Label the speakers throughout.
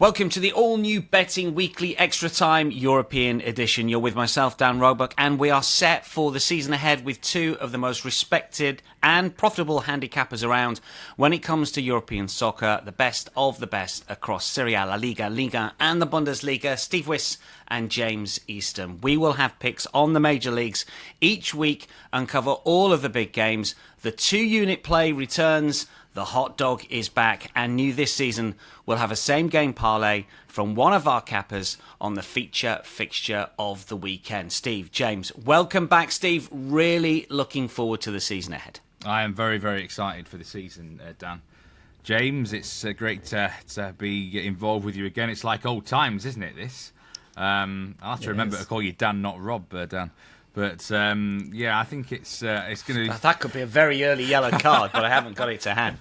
Speaker 1: Welcome to the all-new Betting Weekly Extra Time European edition. You're with myself, Dan Roebuck, and we are set for the season ahead with two of the most respected and profitable handicappers around when it comes to European soccer, the best of the best across Serie A, La Liga, Liga and the Bundesliga, Steve Wyss and James Easton. We will have picks on the major leagues each week and cover all of the big games. The two-unit play returns. The hot dog is back, and new this season, we'll have a same-game parlay from one of our cappers on the feature fixture of the weekend. Steve, James, welcome back, Steve. Really looking forward to the season ahead.
Speaker 2: I am very, very excited for the season, Dan. James, it's great to be involved with you again. It's like old times, isn't it, this? I'll have to remember to call you Dan, not Rob, Dan. But, I think it's going to...
Speaker 1: That could be a very early yellow card, but I haven't got it to hand.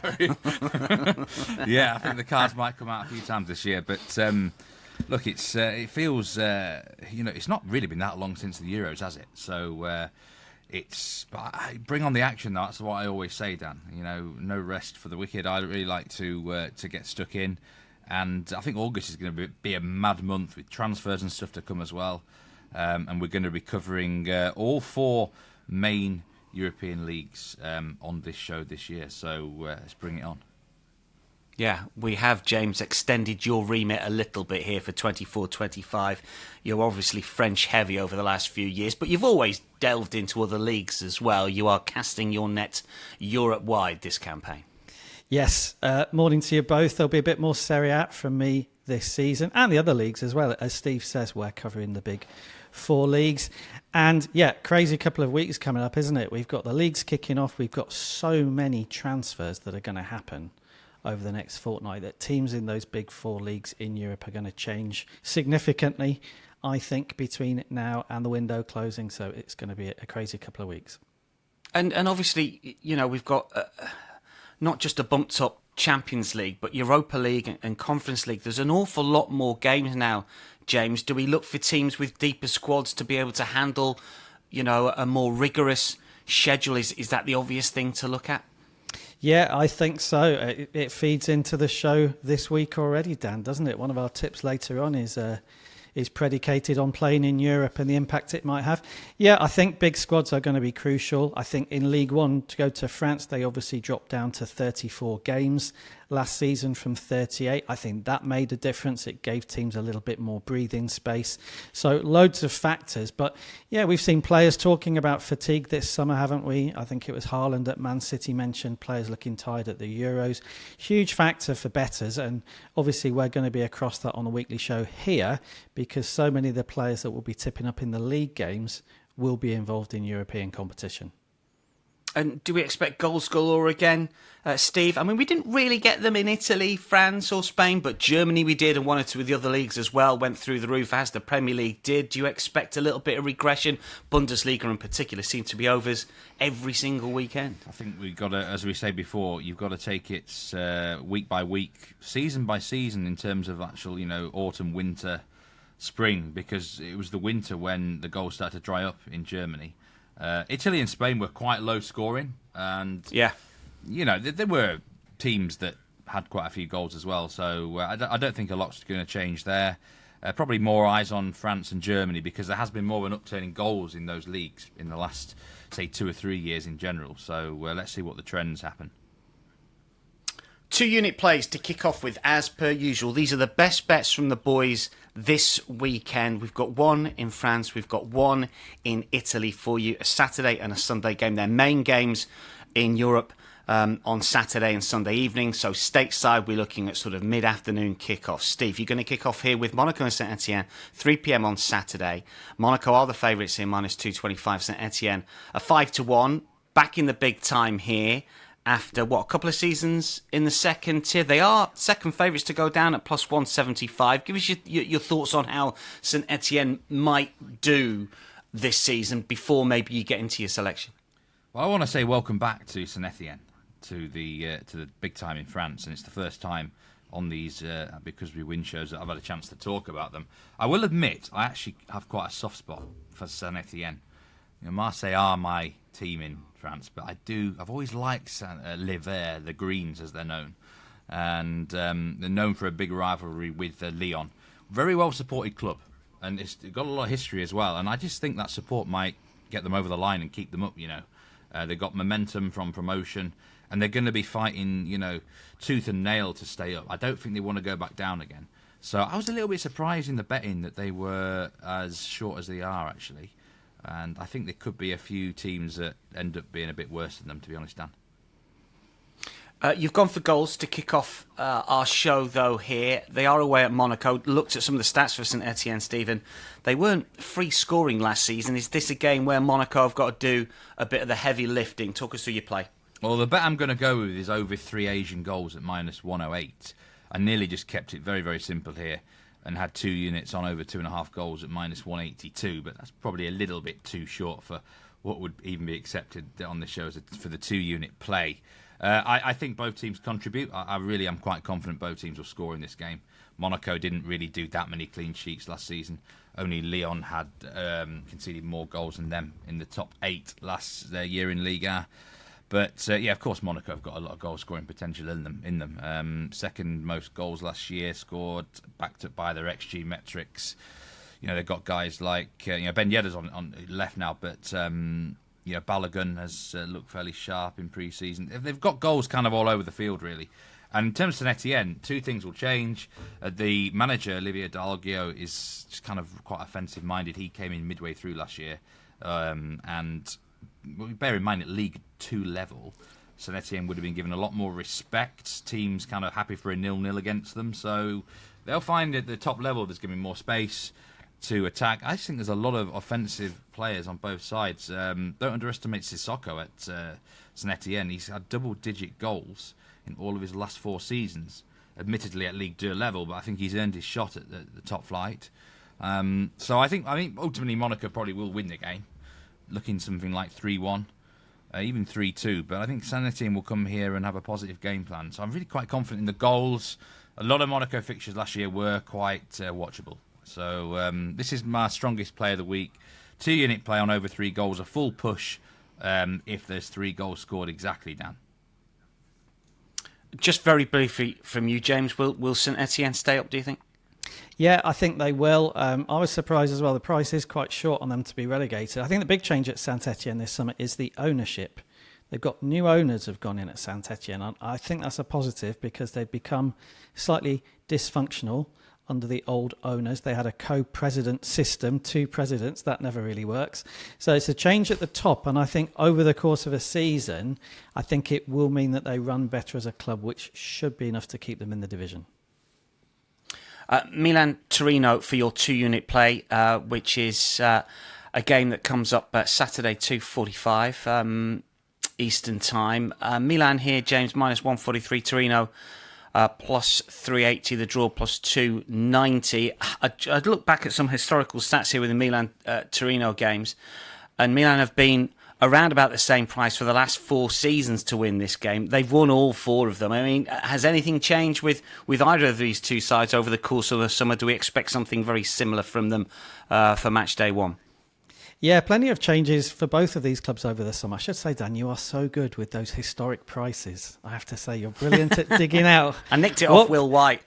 Speaker 2: Yeah, I think the cards might come out a few times this year. But, look, it feels, it's not really been that long since the Euros, has it? So, bring on the action, though. That's what I always say, Dan. No rest for the wicked. I really like to get stuck in. And I think August is going to be a mad month with transfers and stuff to come as well. And we're going to be covering all four main European leagues on this show this year. So let's bring it on.
Speaker 1: Yeah, we have, James, extended your remit a little bit here for 24-25. You're obviously French heavy over the last few years, but you've always delved into other leagues as well. You are casting your net Europe-wide this campaign.
Speaker 3: Yes, morning to you both. There'll be a bit more Serie A from me this season and the other leagues as well. As Steve says, we're covering the big four leagues. And yeah, crazy couple of weeks coming up, isn't it? We've got the leagues kicking off. We've got so many transfers that are going to happen over the next fortnight that teams in those big four leagues in Europe are going to change significantly, I think, between now and the window closing. So it's going to be a crazy couple of weeks.
Speaker 1: And obviously, we've got not just a bumped up Champions League, but Europa League and Conference League. There's an awful lot more games now, James. Do we look for teams with deeper squads to be able to handle, a more rigorous schedule? Is that the obvious thing to look at?
Speaker 3: Yeah, I think so. It feeds into the show this week already, Dan, doesn't it? One of our tips later on is predicated on playing in Europe and the impact it might have. Yeah, I think big squads are going to be crucial. I think in Ligue 1, to go to France, they obviously dropped down to 34 games last season from 38. I think that made a difference. It gave teams a little bit more breathing space. So loads of factors. But yeah, we've seen players talking about fatigue this summer, haven't we? I think it was Haaland at Man City mentioned players looking tired at the Euros. Huge factor for bettors. And obviously we're going to be across that on a weekly show here because so many of the players that will be tipping up in the league games will be involved in European competition.
Speaker 1: And do we expect goals galore again, Steve? I mean, we didn't really get them in Italy, France or Spain, but Germany we did, and one or two of the other leagues as well went through the roof, as the Premier League did. Do you expect a little bit of regression? Bundesliga in particular seem to be overs every single weekend.
Speaker 2: I think we've got to, as we say before, you've got to take it week by week, season by season in terms of actual, autumn, winter, spring, because it was the winter when the goals started to dry up in Germany. Italy and Spain were quite low scoring, and there were teams that had quite a few goals as well. So I don't think a lot's going to change there. Probably more eyes on France and Germany because there has been more of an upturn in goals in those leagues in the last, say, 2 or 3 years in general. So let's see what the trends happen.
Speaker 1: Two-unit plays to kick off with, as per usual. These are the best bets from the boys this weekend. We've got one in France, we've got one in Italy for you, a Saturday and a Sunday game. They're main games in Europe on Saturday and Sunday evening. So stateside, we're looking at sort of mid-afternoon kickoff. Steve, you're going to kick off here with Monaco and Saint Etienne, 3 p.m. on Saturday. Monaco are the favourites here, minus 225. Saint Etienne, a 5-1. Back in the big time here. After, a couple of seasons in the second tier. They are second favourites to go down at plus 175. Give us your thoughts on how St Etienne might do this season before maybe you get into your selection.
Speaker 2: Well, I want to say welcome back to St Etienne, to the big time in France. And it's the first time on these Because We Win shows that I've had a chance to talk about them. I will admit, I actually have quite a soft spot for St Etienne. Marseille are my team in France, but I've always liked Les Verts, the Greens as they're known. and they're known for a big rivalry with Lyon. Very well supported club, and it's got a lot of history as well. And I just think that support might get them over the line and keep them up. They've got momentum from promotion, and they're going to be fighting, tooth and nail to stay up. I don't think they want to go back down again. So I was a little bit surprised in the betting that they were as short as they are, actually. And I think there could be a few teams that end up being a bit worse than them, to be honest, Dan.
Speaker 1: You've gone for goals to kick off our show, though, here. They are away at Monaco. Looked at some of the stats for St Etienne, Stephen. They weren't free scoring last season. Is this a game where Monaco have got to do a bit of the heavy lifting? Talk us through your play.
Speaker 2: Well, the bet I'm going to go with is over 3 Asian goals at minus 108. I nearly just kept it very, very simple here and had 2 units on over 2.5 goals at minus 182, but that's probably a little bit too short for what would even be accepted on the show for the 2-unit play. I think both teams contribute. I really am quite confident both teams will score in this game. Monaco didn't really do that many clean sheets last season. Only Lyon had conceded more goals than them in the top 8 last year in Ligue 1. But, of course, Monaco have got a lot of goal-scoring potential in them. Second most goals last year, scored, backed up by their XG metrics. They've got guys like, Ben Yedder's on left now, but, Balogun has looked fairly sharp in pre-season. They've got goals kind of all over the field, really. And in terms of St Etienne, 2 things will change. The manager, Olivier Dalloglio, is just kind of quite offensive-minded. He came in midway through last year, and bear in mind at League 2 level, St Etienne would have been given a lot more respect. Teams kind of happy for a 0-0 against them, so they'll find at the top level there's going to be more space to attack. I just think there's a lot of offensive players on both sides. Don't underestimate Sissoko at St Etienne. He's had double-digit goals in all of his last 4 seasons, admittedly at Ligue 2 level, but I think he's earned his shot at the top flight. So I think ultimately Monaco probably will win the game, looking something like 3-1, even 3-2. But I think St Etienne will come here and have a positive game plan. So I'm really quite confident in the goals. A lot of Monaco fixtures last year were quite watchable. So this is my strongest play of the week. 2-unit play on over 3 goals, a full push if there's 3 goals scored exactly, Dan.
Speaker 1: Just very briefly from you, James, will St Etienne stay up, do you think?
Speaker 3: Yeah, I think they will. I was surprised as well. The price is quite short on them to be relegated. I think the big change at St Etienne this summer is the ownership. They've got new owners have gone in at St Etienne. I think that's a positive because they've become slightly dysfunctional under the old owners. They had a co-president system, 2 presidents. That never really works. So it's a change at the top. And I think over the course of a season, I think it will mean that they run better as a club, which should be enough to keep them in the division.
Speaker 1: Milan-Torino for your 2-unit play, which is a game that comes up Saturday 2:45 Eastern Time. Milan here, James, minus 143. Torino plus 380. The draw plus 290. I'd look back at some historical stats here with the Milan-Torino games, and Milan have been around about the same price for the last 4 seasons to win this game. They've won all 4 of them. I mean, has anything changed with either of these 2 sides over the course of the summer? Do we expect something very similar from them for match day 1?
Speaker 3: Yeah, plenty of changes for both of these clubs over the summer. I should say, Dan, you are so good with those historic prices. I have to say, you're brilliant at digging out.
Speaker 1: I nicked it off Will White.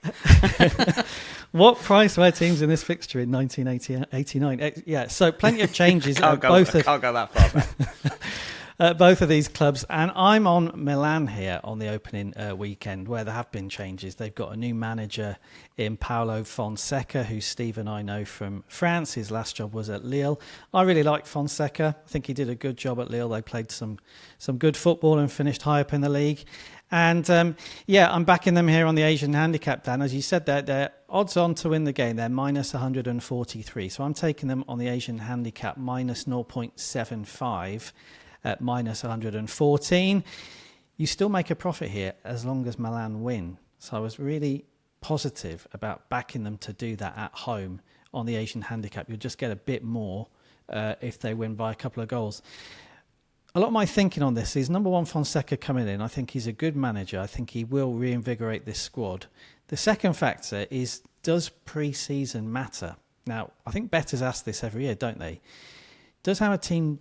Speaker 3: What price were teams in this fixture in 1989? Yeah, so plenty of changes.
Speaker 1: Can't go that far back.
Speaker 3: Both of these clubs, and I'm on Milan here on the opening weekend where there have been changes. They've got a new manager in Paulo Fonseca, who Steve and I know from France. His last job was at Lille. I really like Fonseca. I think he did a good job at Lille. They played some good football and finished high up in the league. And I'm backing them here on the Asian handicap, Dan. As you said, they're odds on to win the game. They're minus 143. So I'm taking them on the Asian handicap minus 0.75. At minus 114. You still make a profit here as long as Milan win. So I was really positive about backing them to do that at home on the Asian handicap. You'll just get a bit more if they win by a couple of goals. A lot of my thinking on this is, number one, Fonseca coming in. I think he's a good manager. I think he will reinvigorate this squad. The second factor is, does pre-season matter? Now, I think bettors ask this every year, don't they? Does our team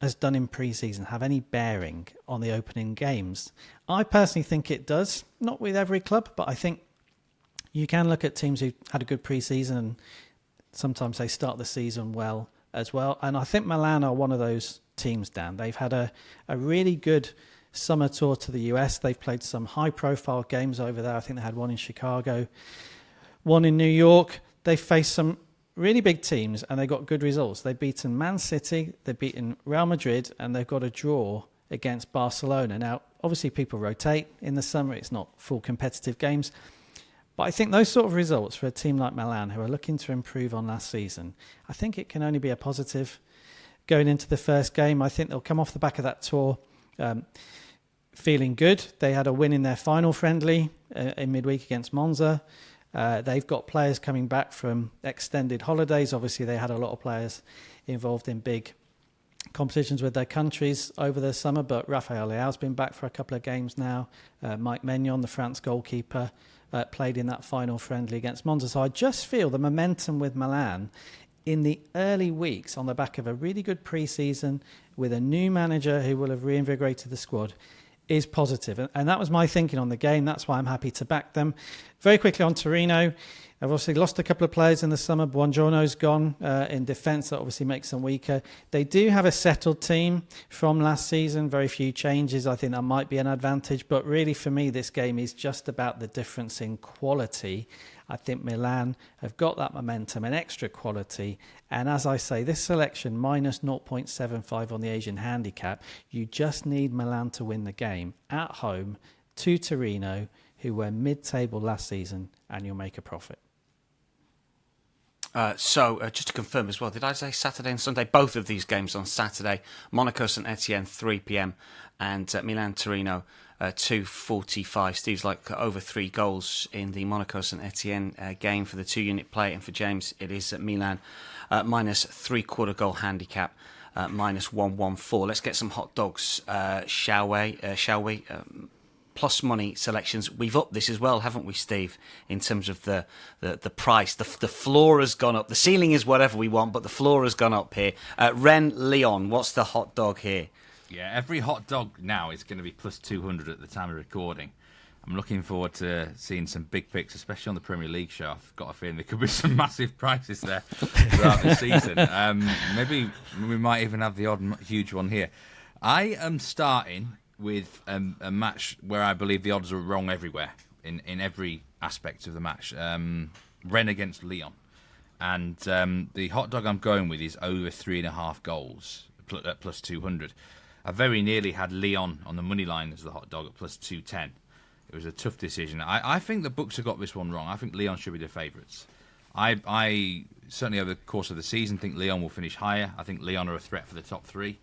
Speaker 3: has done in pre-season have any bearing on the opening games? I personally think it does, not with every club, but I think you can look at teams who had a good pre-season and sometimes they start the season well as well. And I think Milan are one of those teams, Dan. They've had a really good summer tour to the US. They've played some high-profile games over there. I think they had one in Chicago, one in New York. They faced some really big teams and they got good results. They've beaten Man City, they've beaten Real Madrid, and they've got a draw against Barcelona. Now, obviously people rotate in the summer. It's not full competitive games. But I think those sort of results for a team like Milan, who are looking to improve on last season, I think it can only be a positive going into the first game. I think they'll come off the back of that tour feeling good. They had a win in their final friendly in midweek against Monza. They've got players coming back from extended holidays. Obviously, they had a lot of players involved in big competitions with their countries over the summer, but Rafael Leao's been back for a couple of games now. Mike Maignan, the France goalkeeper, played in that final friendly against Monza. So I just feel the momentum with Milan in the early weeks on the back of a really good pre-season with a new manager who will have reinvigorated the squad is positive. And that was my thinking on the game. That's why I'm happy to back them. Very quickly on Torino. They've obviously lost a couple of players in the summer. Buongiorno's gone in defence. That obviously makes them weaker. They do have a settled team from last season. Very few changes. I think that might be an advantage. But really for me, this game is just about the difference in quality. I think Milan have got that momentum and extra quality. And as I say, this selection, minus 0.75 on the Asian handicap, you just need Milan to win the game at home to Torino, who were mid-table last season, and you'll make a profit.
Speaker 1: So just to confirm as well, did I say Saturday and Sunday? Both of these games on Saturday. Monaco St Etienne 3 p.m. and Milan Torino 2:45. Steve's like over 3 goals in the Monaco St Etienne game for the 2-unit play, and for James it is at Milan minus 3/4 goal handicap minus 114. Let's get some hot dogs, shall we? Plus money selections. We've upped this as well, haven't we, Steve? In terms of the price, the floor has gone up. The ceiling is whatever we want, but the floor has gone up here. Rennes Lyon, what's the hot dog here?
Speaker 2: Yeah, every hot dog now is going to be plus 200 at the time of recording. I'm looking forward to seeing some big picks, especially on the Premier League show. I've got a feeling there could be some massive prices there throughout the season. Maybe we might even have the odd huge one here. I am starting with a match where I believe the odds are wrong everywhere, in every aspect of the match. Rennes against Lyon. And the hot dog I'm going with is over 3.5 goals at plus 200. I very nearly had Lyon on the money line as the hot dog at plus 210. It was a tough decision. I think the books have got this one wrong. I think Lyon should be the favourites. I certainly over the course of the season think Lyon will finish higher. I think Lyon are a threat for the top 3.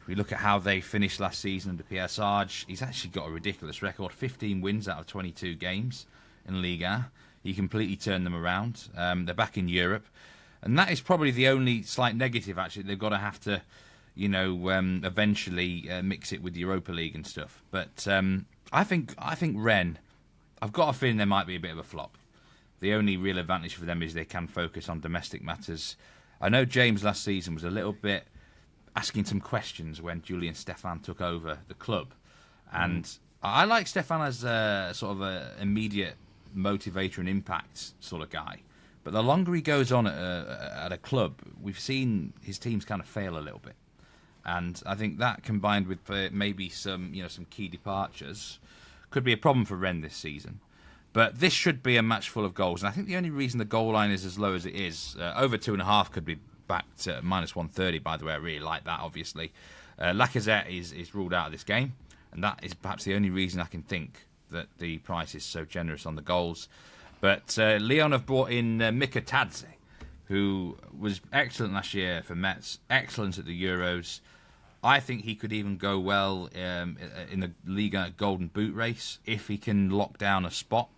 Speaker 2: If we look at how they finished last season under Pierre Sarge, he's actually got a ridiculous record. 15 wins out of 22 games in Liga. He completely turned them around. They're back in Europe. And that is probably the only slight negative, actually. They've got to have to, eventually mix it with the Europa League and stuff. But I think Rennes, I've got a feeling there might be a bit of a flop. The only real advantage for them is they can focus on domestic matters. I know James last season was a little bit asking some questions when Julian Stéphan took over the club. And I like Stéphan as a sort of an immediate motivator and impact sort of guy. But the longer he goes on at a club, we've seen his teams kind of fail a little bit. And I think that combined with maybe some key departures could be a problem for Rennes this season. But this should be a match full of goals. And I think the only reason the goal line is as low as it is, over 2.5 could be back to minus 130, by the way. I really like that, obviously. Lacazette is ruled out of this game. And that is perhaps the only reason I can think that the price is so generous on the goals. But Lyon have brought in Mika Tadze, who was excellent last year for Metz, excellent at the Euros. I think he could even go well in the Liga Golden Boot race if he can lock down a spot.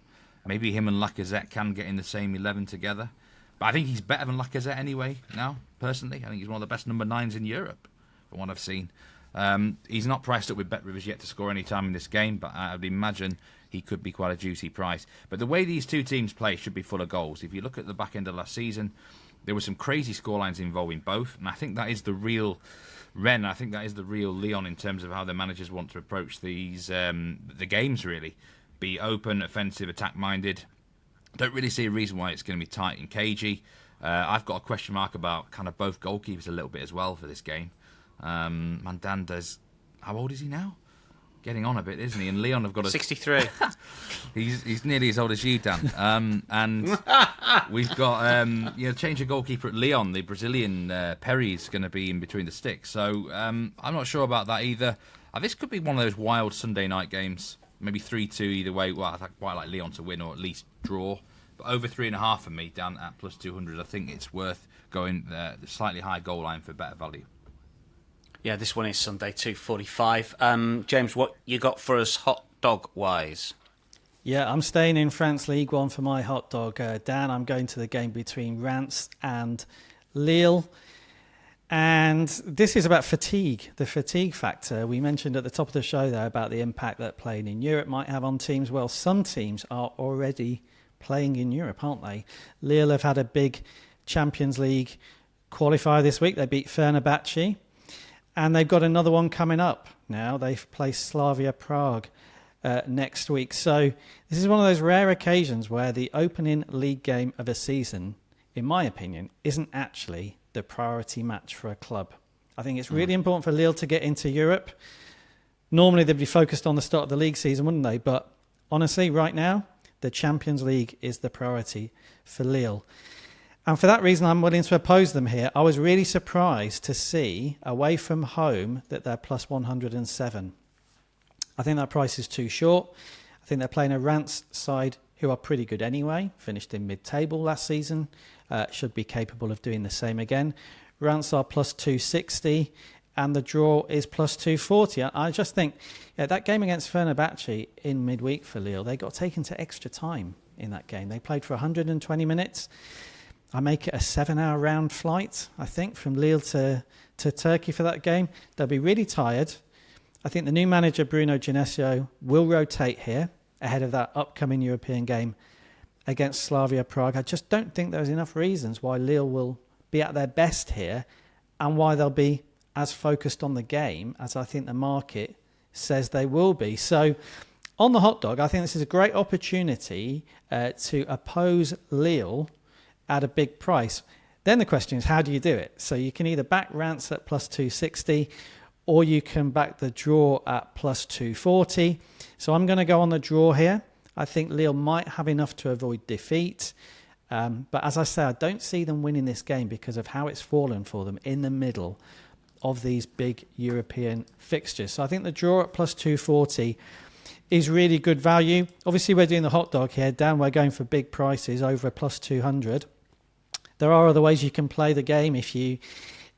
Speaker 2: Maybe him and Lacazette can get in the same 11 together. But I think he's better than Lacazette anyway now, personally. I think he's one of the best number 9s in Europe, from what I've seen. He's not priced up with Bet Rivers yet to score any time in this game, but I would imagine he could be quite a juicy price. But the way these two teams play should be full of goals. If you look at the back end of last season, there were some crazy scorelines involving both, and I think that is the real Rennes. I think that is the real Lyon in terms of how the managers want to approach these the games. Really, be open, offensive, attack-minded. Don't really see a reason why it's going to be tight and cagey. I've got a question mark about kind of both goalkeepers a little bit as well for this game. Mandanda's, how old is he now? Getting on a bit, isn't he? And Lyon have got
Speaker 1: 63.
Speaker 2: He's nearly as old as you, Dan. And we've got change of goalkeeper at Lyon. The Brazilian Perry's going to be in between the sticks. So I'm not sure about that either. This could be one of those wild Sunday night games. Maybe 3-2 either way. Well, I'd quite like Lyon to win or at least draw. But over 3.5 for me, Dan, at plus 200. I think it's worth going the slightly higher goal line for better value.
Speaker 1: Yeah, this one is Sunday, 2:45. James, what you got for us hot dog-wise?
Speaker 3: Yeah, I'm staying in France League One for my hot dog. Dan, I'm going to the game between Reims and Lille. And this is about fatigue, the fatigue factor. We mentioned at the top of the show there about the impact that playing in Europe might have on teams. Well, some teams are already playing in Europe, aren't they? Lille have had a big Champions League qualifier this week. They beat Fenerbahce. And they've got another one coming up now. They've placed Slavia Prague next week. So this is one of those rare occasions where the opening league game of a season, in my opinion, isn't actually the priority match for a club. I think it's really important for Lille to get into Europe. Normally they'd be focused on the start of the league season, wouldn't they? But honestly, right now, the Champions League is the priority for Lille. And for that reason, I'm willing to oppose them here. I was really surprised to see, away from home, that they're plus 107. I think that price is too short. I think they're playing a Reims side who are pretty good anyway, finished in mid-table last season, should be capable of doing the same again. Reims are plus 260, and the draw is plus 240. I just think that game against Fenerbahce in midweek for Lille, they got taken to extra time in that game. They played for 120 minutes. I make it a 7-hour round flight, I think, from Lille to Turkey for that game. They'll be really tired. I think the new manager, Bruno Genesio, will rotate here ahead of that upcoming European game against Slavia Prague. I just don't think there's enough reasons why Lille will be at their best here and why they'll be as focused on the game as I think the market says they will be. So on the hot dog, I think this is a great opportunity to oppose Lille at a big price. Then the question is, how do you do it? So you can either back Reims at plus 260 or you can back the draw at plus 240. So I'm going to go on the draw here. I think Lille might have enough to avoid defeat. But as I say, I don't see them winning this game because of how it's fallen for them in the middle of these big European fixtures. So I think the draw at plus 240 is really good value. Obviously, we're doing the hot dog here. Dan, we're going for big prices over plus 200. There are other ways you can play the game. If you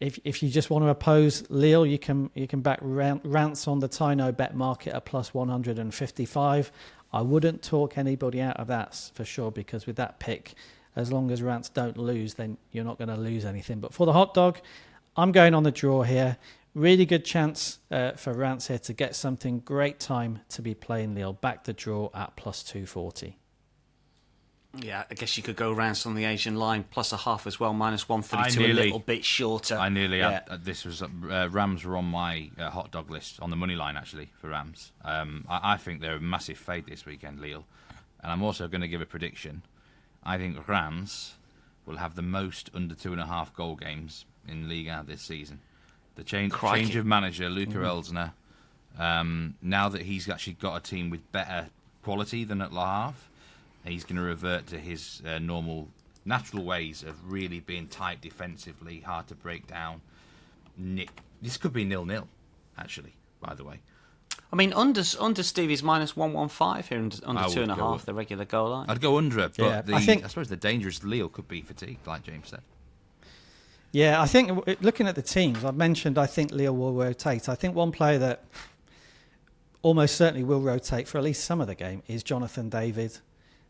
Speaker 3: just want to oppose Lille, you can back Reims on the Tino bet market at plus 155. I wouldn't talk anybody out of that for sure, because with that pick, as long as Reims don't lose, then you're not going to lose anything. But for the hot dog, I'm going on the draw here. Really good chance for Reims here to get something. Great time to be playing Lille. Back the draw at plus 240.
Speaker 1: Yeah, I guess you could go Reims on the Asian line, plus a half as well, minus 132, a little bit shorter.
Speaker 2: I nearly had, this was Rams were on my hot dog list on the money line actually for Rams. I think they're a massive fade this weekend, Lille, and I'm also going to give a prediction. I think Rams will have the most under 2.5 goal games in Liga this season. The change of manager, Luca Elsner, now that he's actually got a team with better quality than at Le Havre, he's going to revert to his natural ways of really being tight defensively, hard to break down. This could be 0-0, actually, by the way.
Speaker 1: I mean, under Stevie's minus 115 here, under 2.5, the regular goal line.
Speaker 2: I'd go under it, but
Speaker 3: yeah, I
Speaker 2: suppose the danger is Lille could be fatigued, like James said.
Speaker 3: Yeah, I think looking at the teams, I've mentioned I think Lille will rotate. I think one player that almost certainly will rotate for at least some of the game is Jonathan David,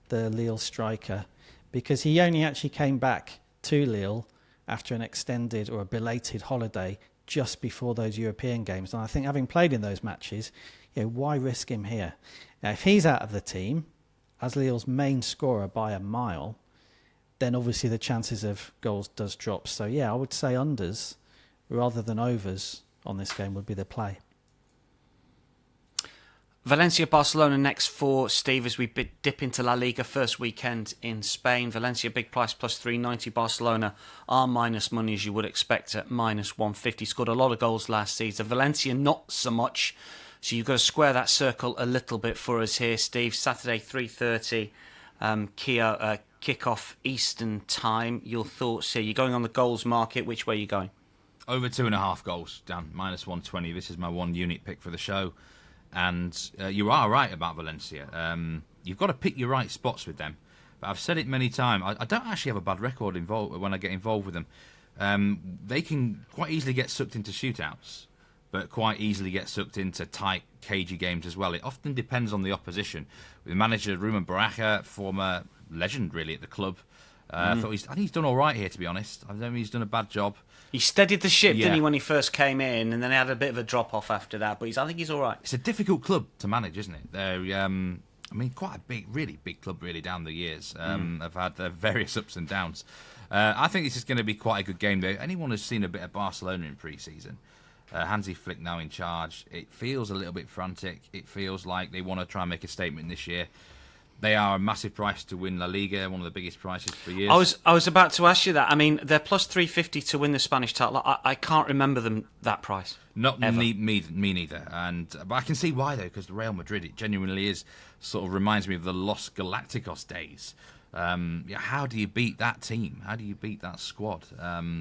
Speaker 3: the Lille striker, because he only actually came back to Lille after an extended or a belated holiday just before those European games. And I think having played in those matches, why risk him here? Now, if he's out of the team as Lille's main scorer by a mile, then obviously the chances of goals does drop. So, I would say unders rather than overs on this game would be the play.
Speaker 1: Valencia, Barcelona next for Steve as we dip into La Liga first weekend in Spain. Valencia big price plus 390. Barcelona are minus money as you would expect at minus 150. Scored a lot of goals last season. Valencia not so much. So you've got to square that circle a little bit for us here, Steve. Saturday 3:30 kickoff Eastern time. Your thoughts here? You're going on the goals market. Which way are you going?
Speaker 2: Over 2.5 goals, Dan. Minus 120. This is my one unit pick for the show. And you are right about Valencia. You've got to pick your right spots with them. But I've said it many times. I don't actually have a bad record when I get involved with them. They can quite easily get sucked into shootouts, but quite easily get sucked into tight, cagey games as well. It often depends on the opposition. With manager Ruben Baraja, former legend really at the club, I think he's done all right here, to be honest. I don't think he's done a bad job.
Speaker 1: He steadied the ship, didn't he, when he first came in, and then he had a bit of a drop-off after that, but I think he's all right.
Speaker 2: It's a difficult club to manage, isn't it? They're, quite a big, really big club, really, down the years. Have had various ups and downs. I think this is going to be quite a good game, though. Anyone who's seen a bit of Barcelona in pre-season, Hansi Flick now in charge, it feels a little bit frantic. It feels like they want to try and make a statement this year. They are a massive price to win La Liga, one of the biggest prices for years.
Speaker 1: I was about to ask you that. I mean, they're plus 350 to win the Spanish title. I can't remember them that price.
Speaker 2: Not me neither. But I can see why, though, because the Real Madrid, it genuinely is, sort of reminds me of the Los Galacticos days. How do you beat that team? How do you beat that squad?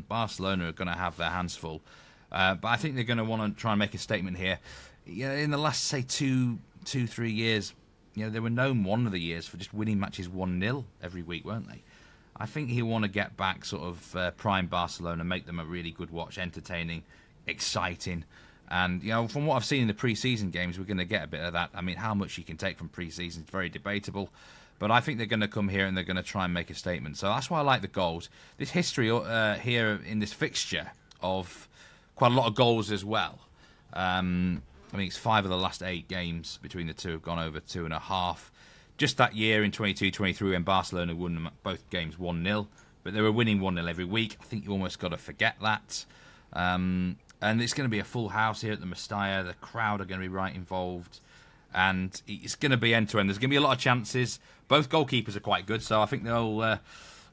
Speaker 2: Barcelona are going to have their hands full. But I think they're going to want to try and make a statement here. In the last, say, 2-3 years, they were known one of the years for just winning matches 1-0 every week, weren't they? I think he'll want to get back sort of prime Barcelona, make them a really good watch, entertaining, exciting. And, from what I've seen in the pre-season games, we're going to get a bit of that. I mean, how much you can take from pre-season is very debatable. But I think they're going to come here and they're going to try and make a statement. So that's why I like the goals. This history here in this fixture of quite a lot of goals as well. It's 5 of the last 8 games between the two have gone over 2.5. Just that year in 22-23 when Barcelona won both games 1-0, but they were winning 1-0 every week. I think you almost got to forget that. And it's going to be a full house here at the Mestalla. The crowd are going to be right involved. And it's going to be end-to-end. There's going to be a lot of chances. Both goalkeepers are quite good, so I think they'll,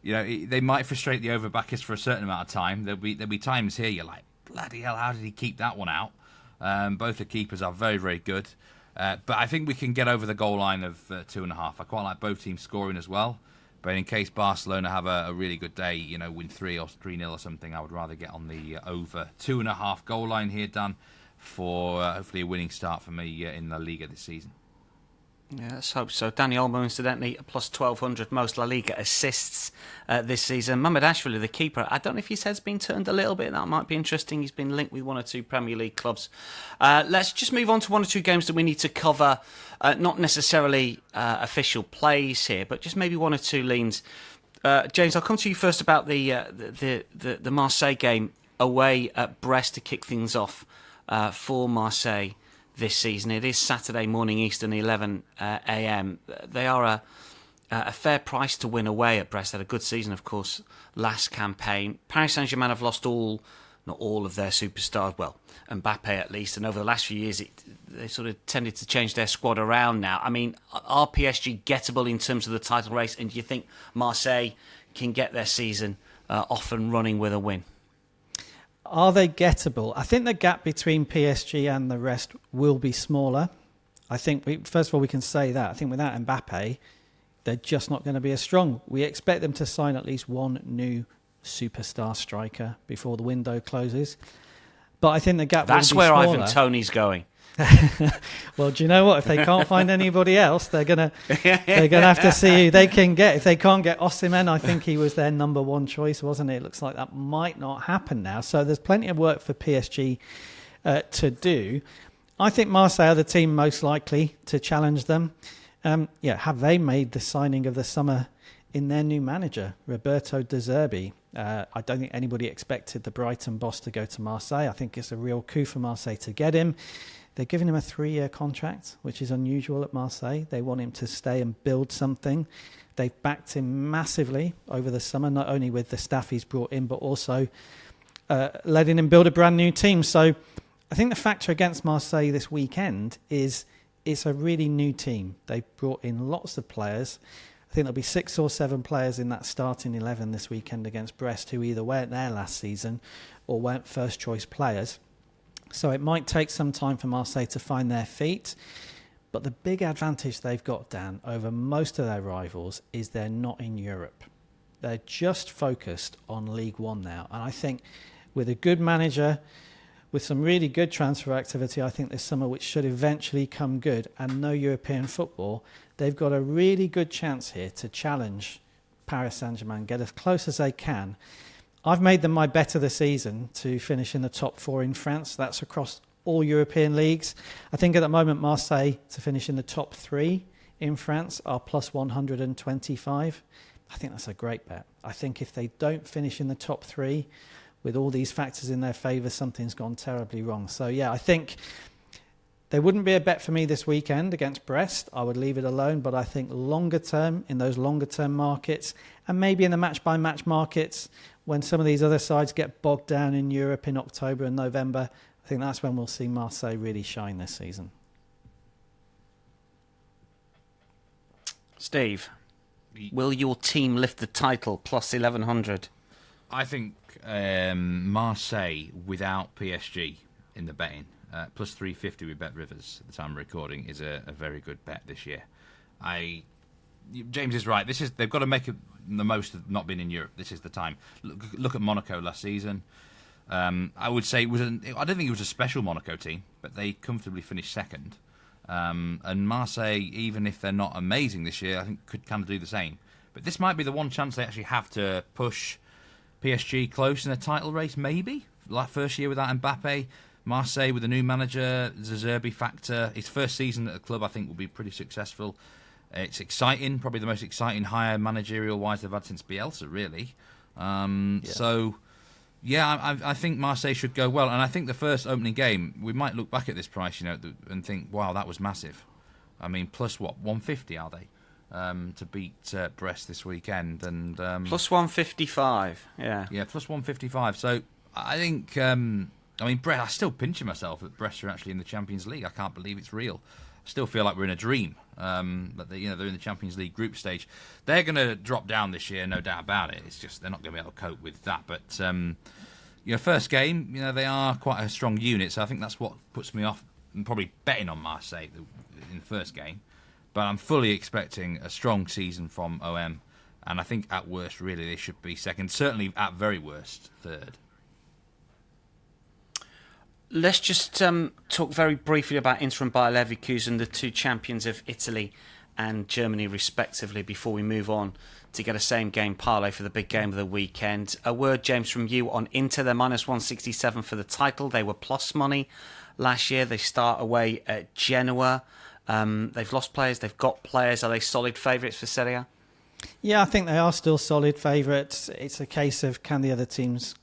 Speaker 2: they might frustrate the overbackers for a certain amount of time. There'll be times here you're like, bloody hell, how did he keep that one out? Both the keepers are very, very good. But I think we can get over the goal line of 2.5. I quite like both teams scoring as well. But in case Barcelona have a really good day, win 3-0 or something, I would rather get on the over 2.5 goal line here, Dan, for hopefully a winning start for me in La Liga this season.
Speaker 1: Yeah, let's hope so. Dani Olmo, incidentally, plus 1,200 most La Liga assists this season. Mamardashvili, the keeper, I don't know if his head's been turned a little bit. That might be interesting. He's been linked with 1 or 2 Premier League clubs. Let's just move on to 1 or 2 games that we need to cover. Not necessarily official plays here, but just maybe 1 or 2 leans. James, I'll come to you first about the Marseille game away at Brest to kick things off for Marseille this season. It is Saturday morning Eastern, 11 a.m. They are a fair price to win away at Brest. They had a good season, of course, last campaign. Paris Saint-Germain have lost not all of their superstars, well, Mbappe at least, and over the last few years they sort of tended to change their squad around now. I mean, are PSG gettable in terms of the title race, and do you think Marseille can get their season off and running with a win?
Speaker 3: Are they gettable? I think the gap between PSG and the rest will be smaller. I think, first of all, we can say that. I think without Mbappe, they're just not going to be as strong. We expect them to sign at least 1 new superstar striker before the window closes. But I think the gap will be smaller.
Speaker 1: That's where Ivan Toney's going.
Speaker 3: Well, do you know what? If they can't find anybody else, they're gonna have to see who they can get. If they can't get Osimhen, I think he was their number 1 choice, wasn't it? It looks like that might not happen now. So there's plenty of work for PSG to do. I think Marseille are the team most likely to challenge them. Have they made the signing of the summer in their new manager, Roberto De Zerbi? I don't think anybody expected the Brighton boss to go to Marseille. I think it's a real coup for Marseille to get him. They're giving him a 3-year contract, which is unusual at Marseille. They want him to stay and build something. They've backed him massively over the summer, not only with the staff he's brought in, but also letting him build a brand new team. So I think the factor against Marseille this weekend is it's a really new team. They've brought in lots of players. I think there'll be 6 or 7 players in that starting 11 this weekend against Brest who either weren't there last season or weren't first-choice players. So it might take some time for Marseille to find their feet. But the big advantage they've got, Dan, over most of their rivals is they're not in Europe. They're just focused on League One now. And I think with a good manager, with some really good transfer activity, I think this summer, which should eventually come good, and no European football, they've got a really good chance here to challenge Paris Saint-Germain, get as close as they can. I've made them my bet of the season to finish in the top 4 in France. That's across all European leagues. I think at the moment Marseille to finish in the top 3 in France are plus 125. I think that's a great bet. I think if they don't finish in the top 3 with all these factors in their favour, something's gone terribly wrong. So yeah, I think there wouldn't be a bet for me this weekend against Brest. I would leave it alone. But I think longer term, in those longer term markets, and maybe in the match by match markets, when some of these other sides get bogged down in Europe in October and November, I think that's when we'll see Marseille really shine this season.
Speaker 1: Steve, will your team lift the title plus 1100?
Speaker 2: I think Marseille without PSG in the betting, plus 350 with Bet Rivers at the time of recording, is a very good bet this year. James is right. They've got to make the most of not being in Europe. This is the time. Look at Monaco last season. I would say I don't think it was a special Monaco team, but they comfortably finished second. And Marseille, even if they're not amazing this year, I think could kind of do the same. But this might be the one chance they actually have to push PSG close in a title race, maybe. Like first year without Mbappe. Marseille with a new manager, Zerbi factor. His first season at the club, I think, will be pretty successful. It's exciting, probably the most exciting hire managerial-wise they've had since Bielsa, really. So, yeah, I think Marseille should go well. And I think the first opening game, we might look back at this price, and think, wow, that was massive. I mean, plus what, 150 are they? To beat Brest this weekend. And
Speaker 1: plus 155, yeah.
Speaker 2: Yeah, plus 155. So, I think, Brest, I still pinching myself that Brest are actually in the Champions League. I can't believe it's real. I still feel like we're in a dream. But they're in the Champions League group stage. They're going to drop down this year, no doubt about it. It's just they're not going to be able to cope with that. But first game, they are quite a strong unit. So I think that's what puts me off, and probably betting on Marseille in the first game. But I'm fully expecting a strong season from OM, and I think at worst, really, they should be second. Certainly, at very worst, third.
Speaker 1: Let's just talk very briefly about Inter and Bayer Leverkusen, the 2 champions of Italy and Germany, respectively, before we move on to get a same-game parlay for the big game of the weekend. A word, James, from you on Inter. They're minus 167 for the title. They were plus money last year. They start away at Genoa. They've lost players. They've got players. Are they solid favourites for Serie A?
Speaker 3: Yeah, I think they are still solid favourites. It's a case of can the other teams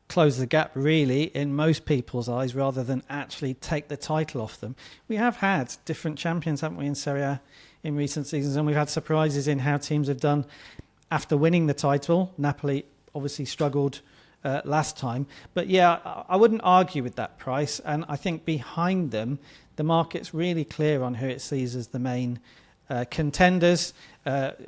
Speaker 3: close the gap, really, in most people's eyes, rather than actually take the title off them. We have had different champions, haven't we, in Serie A in recent seasons, and we've had surprises in how teams have done after winning the title. Napoli obviously struggled last time. But yeah, I wouldn't argue with that price, and I think behind them, the market's really clear on who it sees as the main contenders.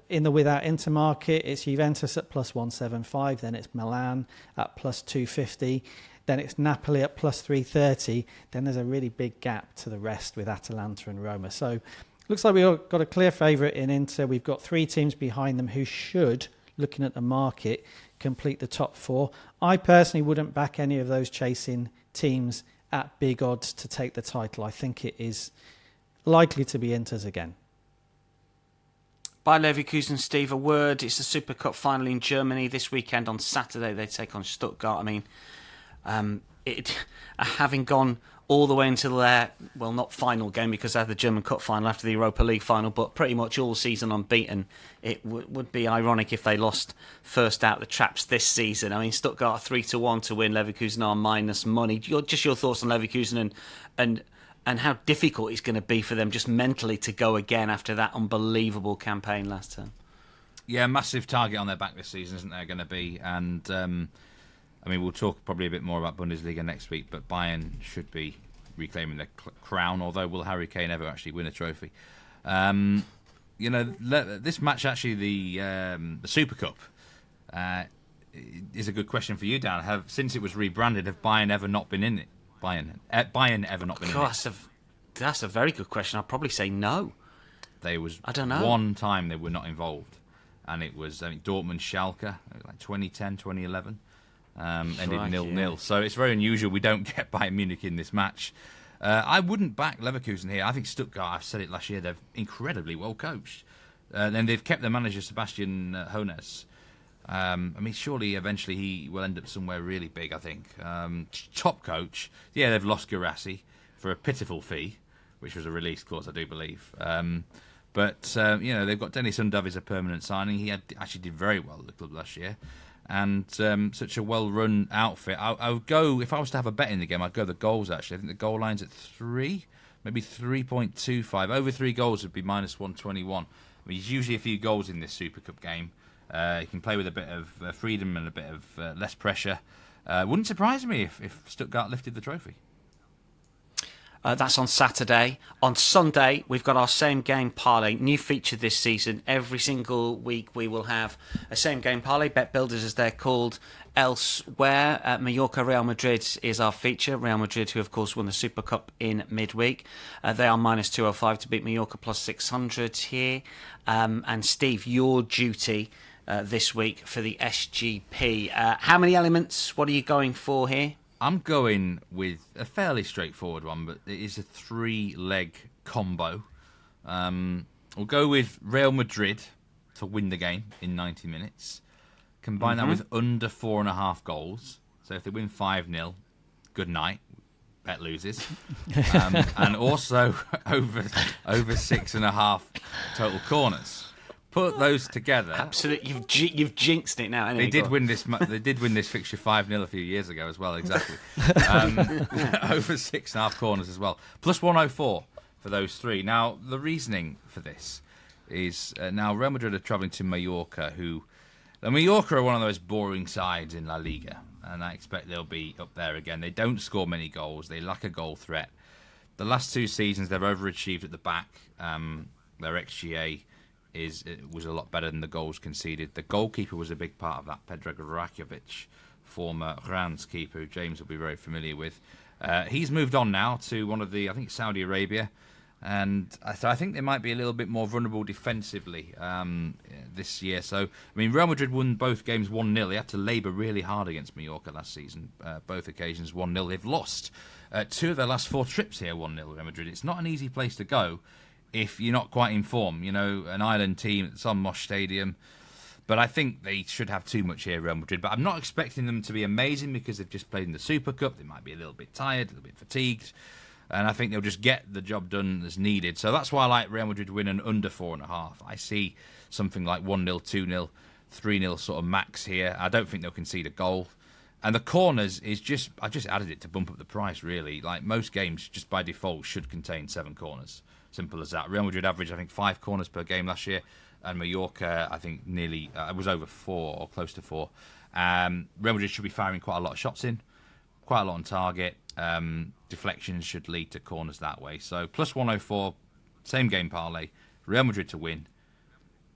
Speaker 3: In the without Inter market, it's Juventus at plus 175, then it's Milan at plus 250, then it's Napoli at plus 330, then there's a really big gap to the rest with Atalanta and Roma. So looks like we've got a clear favourite in Inter. We've got 3 teams behind them who should, looking at the market, complete the top 4. I personally wouldn't back any of those chasing teams at big odds to take the title. I think it is likely to be Inter's again.
Speaker 1: Bayer Leverkusen, Steve, a word. It's the Super Cup final in Germany this weekend on Saturday. They take on Stuttgart. I mean, having gone all the way until their, well, not final game because they had the German Cup final after the Europa League final, but pretty much all season unbeaten, it would be ironic if they lost first out the traps this season. I mean, Stuttgart are 3-1 to win. Leverkusen are minus money. Just your thoughts on Leverkusen and how difficult it's going to be for them just mentally to go again after that unbelievable campaign last term.
Speaker 2: Yeah, massive target on their back this season, isn't there going to be? And, we'll talk probably a bit more about Bundesliga next week, but Bayern should be reclaiming their crown, although will Harry Kane ever actually win a trophy? This match, actually, the Super Cup, is a good question for you, Dan. Since it was rebranded, have Bayern ever not been in it? Bayern ever not been in it?
Speaker 1: That's a very good question. I'd probably say no. I don't know.
Speaker 2: One time they were not involved, and it was Dortmund Schalke, like 2010, 2011, ended 0-0. Yeah. So it's very unusual we don't get Bayern Munich in this match. I wouldn't back Leverkusen here. I think Stuttgart, I've said it last year, they're incredibly well coached. Then they've kept their manager, Sebastian Hoeneß. Surely eventually he will end up somewhere really big, I think. Top coach. Yeah, they've lost Guirassy for a pitiful fee, which was a release clause, I do believe. But they've got Dennis Undav as a permanent signing. He actually did very well at the club last year. And such a well-run outfit. I would go, if I was to have a bet in the game, I'd go the goals, actually. I think the goal line's at 3, maybe 3.25. Over 3 goals would be minus 121. There's usually a few goals in this Super Cup game. You can play with a bit of freedom and a bit of less pressure. Wouldn't surprise me if Stuttgart lifted the trophy.
Speaker 1: That's on Saturday. On Sunday, we've got our same game parlay, new feature this season. Every single week we will have a same game parlay, bet builders as they're called elsewhere. Mallorca Real Madrid is our feature. Real Madrid, who of course won the Super Cup in midweek. They are minus 205 to beat Mallorca, plus 600 here. And Steve, your duty this week for the SGP. How many elements? What are you going for here?
Speaker 2: I'm going with a fairly straightforward one, but it is a 3-leg combo. We'll go with Real Madrid to win the game in 90 minutes. Combine that with under 4.5 goals. So if they win 5-0, good night. Bet loses. And also over 6.5 total corners. Put those together.
Speaker 1: Absolutely, you've jinxed it now. Anyway,
Speaker 2: they did win this. They did win this fixture 5-0 a few years ago as well. Exactly. Over 6.5 corners as well. Plus 104 for those 3. Now the reasoning for this is now Real Madrid are travelling to Mallorca. Mallorca are one of those boring sides in La Liga, and I expect they'll be up there again. They don't score many goals. They lack a goal threat. The last 2 seasons they've overachieved at the back. Their XGA was a lot better than the goals conceded. The goalkeeper was a big part of that, Predrag Rakovic, former Reims keeper, who James will be very familiar with. He's moved on now to one of the, I think, Saudi Arabia, and I think they might be a little bit more vulnerable defensively this year. So, Real Madrid won both games 1-0. They had to labour really hard against Mallorca last season, both occasions 1-0. They've lost 2 of their last 4 trips here 1-0, Real Madrid. It's not an easy place to go if you're not quite in form. An island team at Son Mosh Stadium. But I think they should have too much here, Real Madrid. But I'm not expecting them to be amazing because they've just played in the Super Cup. They might be a little bit tired, a little bit fatigued. And I think they'll just get the job done as needed. So that's why I like Real Madrid to win an under 4.5. I see something like 1-0, 2-0, 3-0 sort of max here. I don't think they'll concede a goal. And the corners is just, I just added it to bump up the price, really. Like most games, just by default, should contain 7 corners. Simple as that. Real Madrid averaged, I think, 5 corners per game last year. And Mallorca, I think, nearly, it was over 4 or close to 4. Real Madrid should be firing quite a lot of shots in, quite a lot on target. Deflections should lead to corners that way. So, plus 104, same game parlay. Real Madrid to win,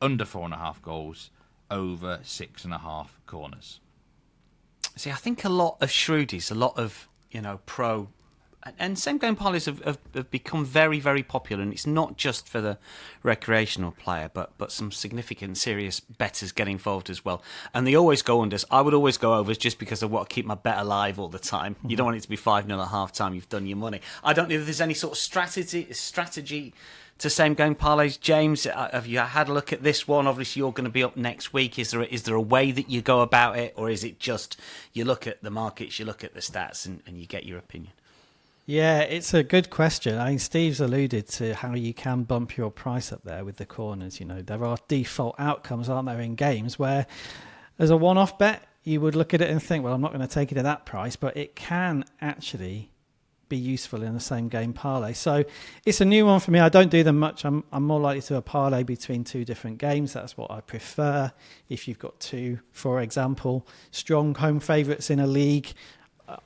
Speaker 2: under 4.5 goals, over 6.5 corners.
Speaker 1: See, I think a lot of shrewdies, a lot of, pro... And same game parlays have become very, very popular, and it's not just for the recreational player, but some significant, serious bettors get involved as well. And they always go unders. I would always go overs just because I want to keep my bet alive all the time. You don't want it to be 5-0 at half time. You've done your money. I don't know if there's any sort of strategy to same game parlays. James, have you had a look at this one? Obviously, you're going to be up next week. Is there a way that you go about it, or is it just you look at the markets, you look at the stats, and you get your opinion?
Speaker 3: Yeah, it's a good question. I mean, Steve's alluded to how you can bump your price up there with the corners. There are default outcomes, aren't there, in games where, as a one-off bet, you would look at it and think, well, I'm not going to take it at that price, but it can actually be useful in the same game parlay. So it's a new one for me. I don't do them much. I'm more likely to do a parlay between 2 different games. That's what I prefer. If you've got 2, for example, strong home favourites in a league,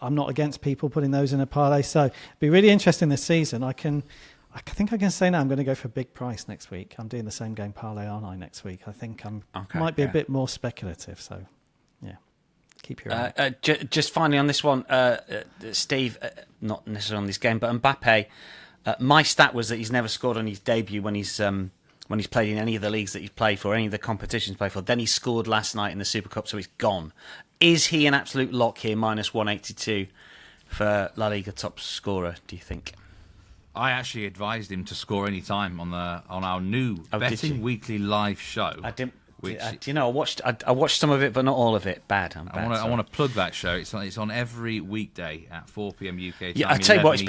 Speaker 3: I'm not against people putting those in a parlay. So it'll be really interesting this season. I think I can say now I'm going to go for big price next week. I'm doing the same game parlay, aren't I, next week? I think might be a bit more speculative. So, yeah, keep your eye.
Speaker 1: Just finally on this one, Steve, not necessarily on this game, but Mbappe, my stat was that he's never scored on his debut when he's played in any of the leagues that he's played for, any of the competitions he's played for. Then he scored last night in the Super Cup, so he's gone. Is he an absolute lock here, minus 182 for La Liga top scorer, do you think?
Speaker 2: I actually advised him to score any time on our new Betting Weekly live show.
Speaker 1: I didn't. I watched some of it, but not all of it. Bad.
Speaker 2: I want to plug that show. It's on every weekday at 4 p.m. UK time.
Speaker 1: Yeah, I tell you what,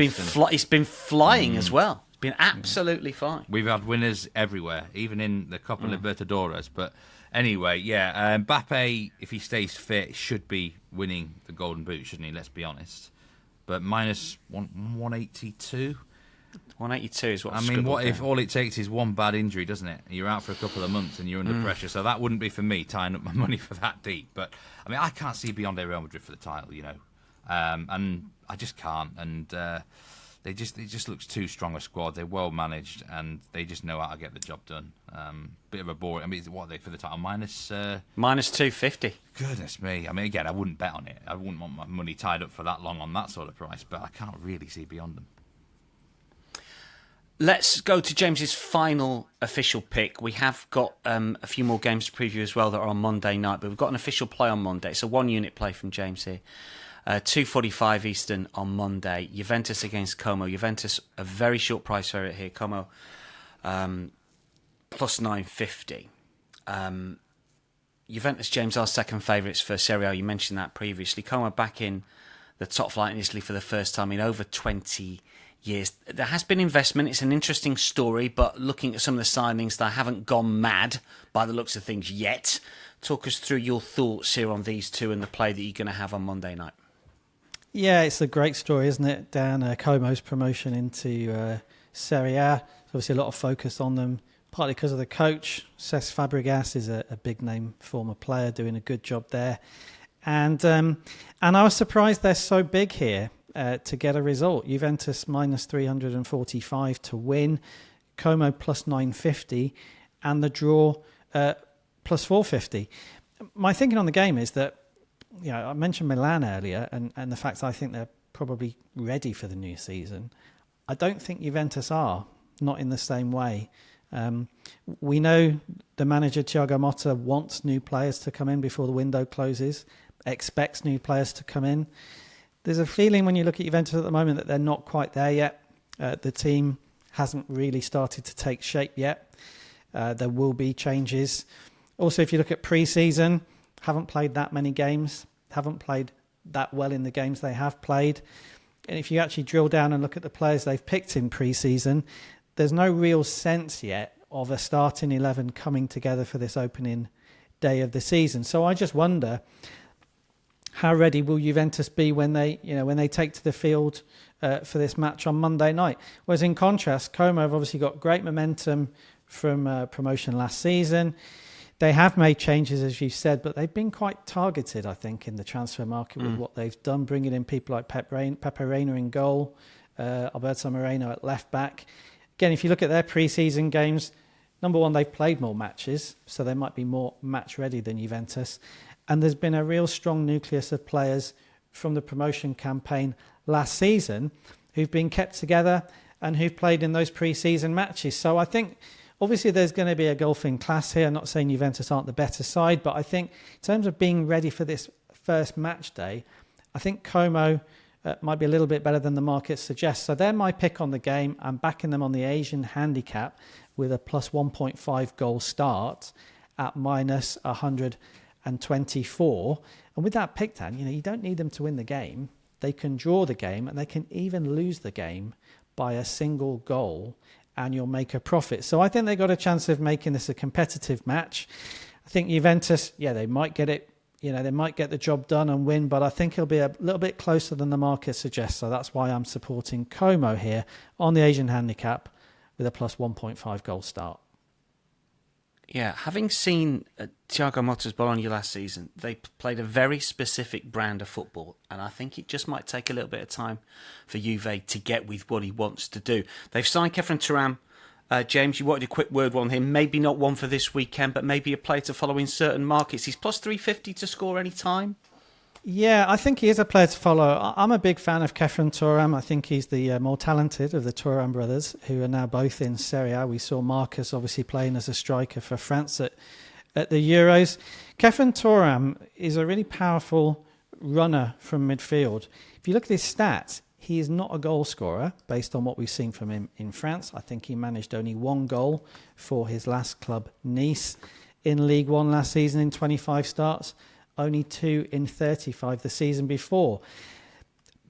Speaker 1: it's been flying as well. It's been absolutely fine.
Speaker 2: We've had winners everywhere, even in the Copa Libertadores. But anyway, Mbappe, if he stays fit, should be winning the Golden Boot, shouldn't he? Let's be honest. But minus 182.
Speaker 1: 182 is what
Speaker 2: I mean. What if all it takes is one bad injury, doesn't it? You're out for a couple of months and you're under pressure. So that wouldn't be for me tying up my money for that deep. But I mean, I can't see beyond Real Madrid for the title, and I just can't. And it just looks too strong a squad. They're well managed and they just know how to get the job done. Bit of a boring. I mean, what are they for the title? Minus
Speaker 1: 250.
Speaker 2: Goodness me. I mean, again, I wouldn't bet on it. I wouldn't want my money tied up for that long on that sort of price. But I can't really see beyond them.
Speaker 1: Let's go to James's final official pick. We have got a few more games to preview as well that are on Monday night, but we've got an official play on Monday. It's a 1-unit play from James here. 2:45 Eastern on Monday. Juventus against Como. Juventus, a very short price favourite here. Como, plus 950. Juventus, James, our second favourites for Serie A. You mentioned that previously. Como back in the top flight in Italy for the first time in over 20 years. There has been investment. It's an interesting story, but looking at some of the signings, they haven't gone mad by the looks of things yet. Talk us through your thoughts here on these two and the play that you're going to have on Monday night.
Speaker 3: Yeah, it's a great story, isn't it, Dan? Como's promotion into Serie A. There's obviously a lot of focus on them, partly because of the coach. Cesc Fabregas is a big-name former player doing a good job there. And I was surprised they're so big here. To get a result. Juventus minus 345 to win, Como plus 950, and the draw plus 450. My thinking on the game is that, I mentioned Milan earlier, and the fact I think they're probably ready for the new season. I don't think Juventus are, not in the same way. We know the manager Thiago Motta wants new players to come in before the window closes, expects new players to come in. There's a feeling when you look at Juventus at the moment that they're not quite there yet. The team hasn't really started to take shape yet. There will be changes. Also, if you look at pre-season, haven't played that many games, haven't played that well in the games they have played. And if you actually drill down and look at the players they've picked in pre-season, there's no real sense yet of a starting 11 coming together for this opening day of the season. So I just wonder, how ready will Juventus be when they take to the field for this match on Monday night? Whereas in contrast, Como have obviously got great momentum from promotion last season. They have made changes, as you said, but they've been quite targeted, I think, in the transfer market with what they've done, bringing in people like Pepe Reina in goal, Alberto Moreno at left back. Again, if you look at their pre-season games, number one, they've played more matches, so they might be more match ready than Juventus. And there's been a real strong nucleus of players from the promotion campaign last season who've been kept together and who've played in those pre-season matches. So I think, obviously, there's going to be a golfing class here. I'm not saying Juventus aren't the better side, but I think in terms of being ready for this first match day, I think Como might be a little bit better than the market suggests. So they're my pick on the game. I'm backing them on the Asian handicap with a plus 1.5 goal start at minus 124. And with that pick, Dan, you don't need them to win the game. They can draw the game and they can even lose the game by a single goal and you'll make a profit. So I think they got a chance of making this a competitive match. I think Juventus, they might get it, they might get the job done and win, but I think it'll be a little bit closer than the market suggests. So that's why I'm supporting Como here on the Asian handicap with a plus 1.5 goal start.
Speaker 1: Yeah, having seen Thiago Motta's Bologna last season, they played a very specific brand of football, and I think it just might take a little bit of time for Juve to get with what he wants to do. They've signed Kefren Turam. James, you wanted a quick word on him. Maybe not one for this weekend, but maybe a player to follow in certain markets. He's plus 350 to score any time.
Speaker 3: Yeah, I think he is a player to follow. I'm a big fan of Kefren Turam. I think he's the more talented of the Turam brothers, who are now both in Serie A. We saw Marcus obviously playing as a striker for France at the Euros. Kefren Turam is a really powerful runner from midfield. If you look at his stats, he is not a goal scorer based on what we've seen from him in France. I think he managed only one goal for his last club, Nice, in League One last season in 25 starts. Only 2 in 35 the season before.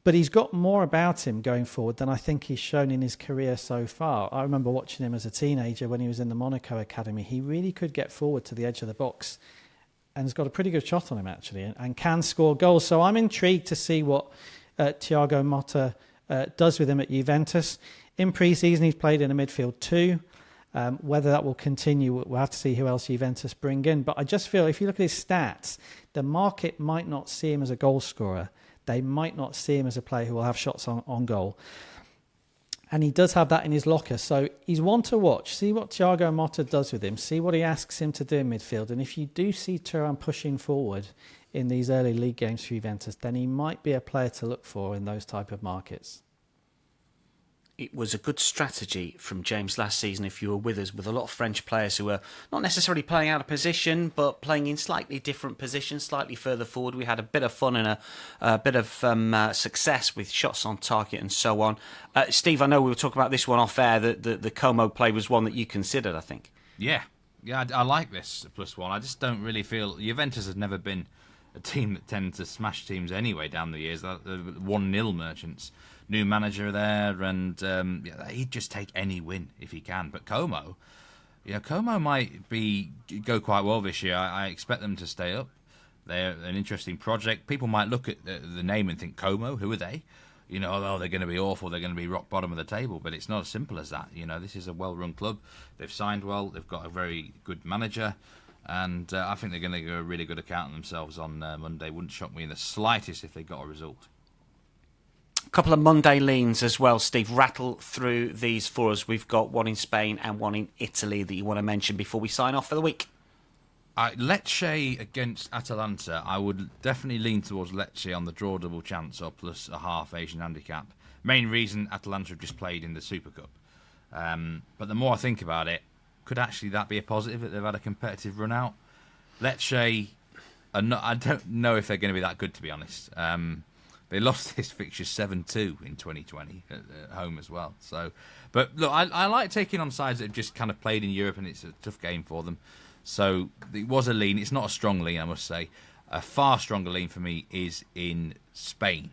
Speaker 3: But he's got more about him going forward than I think he's shown in his career so far. I remember watching him as a teenager when he was in the Monaco Academy. He really could get forward to the edge of the box and has got a pretty good shot on him, actually, and can score goals. So I'm intrigued to see what Thiago Motta does with him at Juventus. In pre-season, he's played in a midfield too. Whether that will continue, we'll have to see who else Juventus bring in. But I just feel if you look at his stats, the market might not see him as a goal scorer. They might not see him as a player who will have shots on goal. And he does have that in his locker. So he's one to watch. See what Thiago Motta does with him. See what he asks him to do in midfield. And if you do see Thuram pushing forward in these early league games for Juventus, then he might be a player to look for in those type of markets.
Speaker 1: It was a good strategy from James last season, if you were with us, with a lot of French players who were not necessarily playing out of position, but playing in slightly different positions, slightly further forward. We had a bit of fun and a bit of success with shots on target and so on. Steve, I know we were talking about this one off air, that the Como play was one that you considered, I think.
Speaker 2: Yeah, I like this +1. I just don't really feel... Juventus has never been a team that tends to smash teams anyway down the years. They're 1-0 merchants. New manager there, and he'd just take any win if he can. But Como might go quite well this year. I expect them to stay up. They're an interesting project. People might look at the name and think, Como, who are they? They're going to be awful. They're going to be rock bottom of the table. But it's not as simple as that. This is a well-run club. They've signed well. They've got a very good manager. And I think they're going to give a really good account of themselves on Monday. Wouldn't shock me in the slightest if they got a result.
Speaker 1: A couple of Monday leans as well, Steve. Rattle through these for us. We've got one in Spain and one in Italy that you want to mention before we sign off for the week.
Speaker 2: Lecce against Atalanta. I would definitely lean towards Lecce on the draw double chance or plus a half Asian handicap. Main reason, Atalanta have just played in the Super Cup. But the more I think about it, could actually that be a positive that they've had a competitive run out? Lecce, I don't know if they're going to be that good, to be honest. They lost this fixture 7-2 in 2020 at home as well. So, but look, I like taking on sides that have just kind of played in Europe, and it's a tough game for them. So it was a lean. It's not a strong lean, I must say. A far stronger lean for me is in Spain.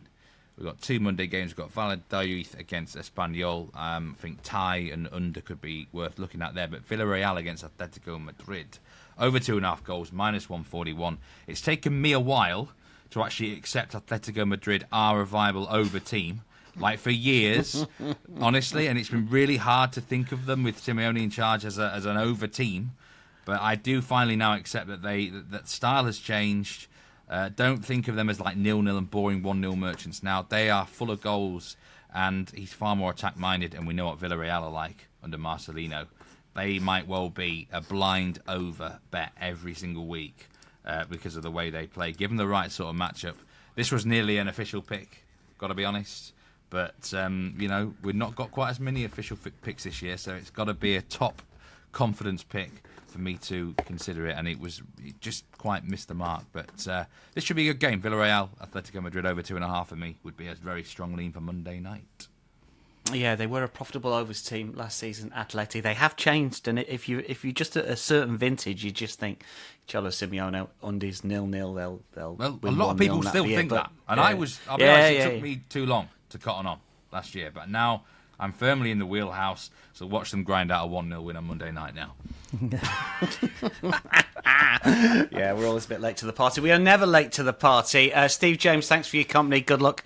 Speaker 2: We've got 2 Monday games. We've got Valladolid against Espanyol. I think tie and under could be worth looking at there. But Villarreal against Atletico Madrid. Over 2.5 goals, minus 141. It's taken me a while to actually accept Atletico Madrid are a viable over team. Like for years, honestly, and it's been really hard to think of them with Simeone in charge as an over team. But I do finally now accept that that style has changed. Don't think of them as like 0-0 and boring 1-0 merchants now. They are full of goals, and he's far more attack-minded, and we know what Villarreal are like under Marcelino. They might well be a blind over bet every single week because of the way they play. Given the right sort of matchup, this was nearly an official pick, got to be honest. But, we've not got quite as many official picks this year, so it's got to be a top confidence pick for me to consider it, and it just quite missed the mark. But this should be a good game. Villarreal, Atletico Madrid over 2.5 for me would be a very strong lean for Monday night.
Speaker 1: Yeah, they were a profitable overs team last season, Atleti. They have changed, and if you just at a certain vintage, you just think Cholo Simeone undies 0-0. They'll
Speaker 2: well,
Speaker 1: win
Speaker 2: a lot of people still think that, and yeah. I'll be honest, it took me too long to cotton on last year, but now I'm firmly in the wheelhouse. So watch them grind out a 1-0 win on Monday night now.
Speaker 1: Yeah, we're always a bit late to the party. We are never late to the party. Steve James, thanks for your company. Good luck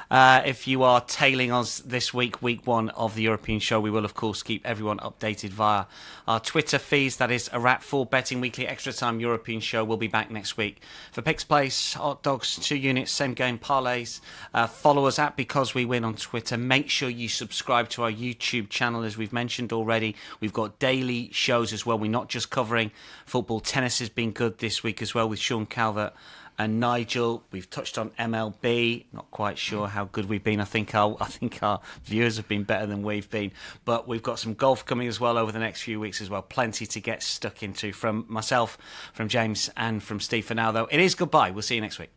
Speaker 1: If you are tailing us this week, week one of the European show, we will, of course, keep everyone updated via our Twitter feeds. That is a wrap for Betting Weekly Extra Time European show. We'll be back next week for Picks Place, Hot Dogs, 2 units, same game parlays. Follow us at Because We Win on Twitter. Make sure you subscribe to our YouTube channel, as we've mentioned already. We've got daily shows as well. We're not just covering football. Tennis has been good this week as well with Sean Calvert and Nigel. We've touched on MLB. Not quite sure how good we've been. I think our viewers have been better than we've been. But we've got some golf coming as well over the next few weeks as well. Plenty to get stuck into from myself, from James, and from Steve. For now, though, it is goodbye. We'll see you next week.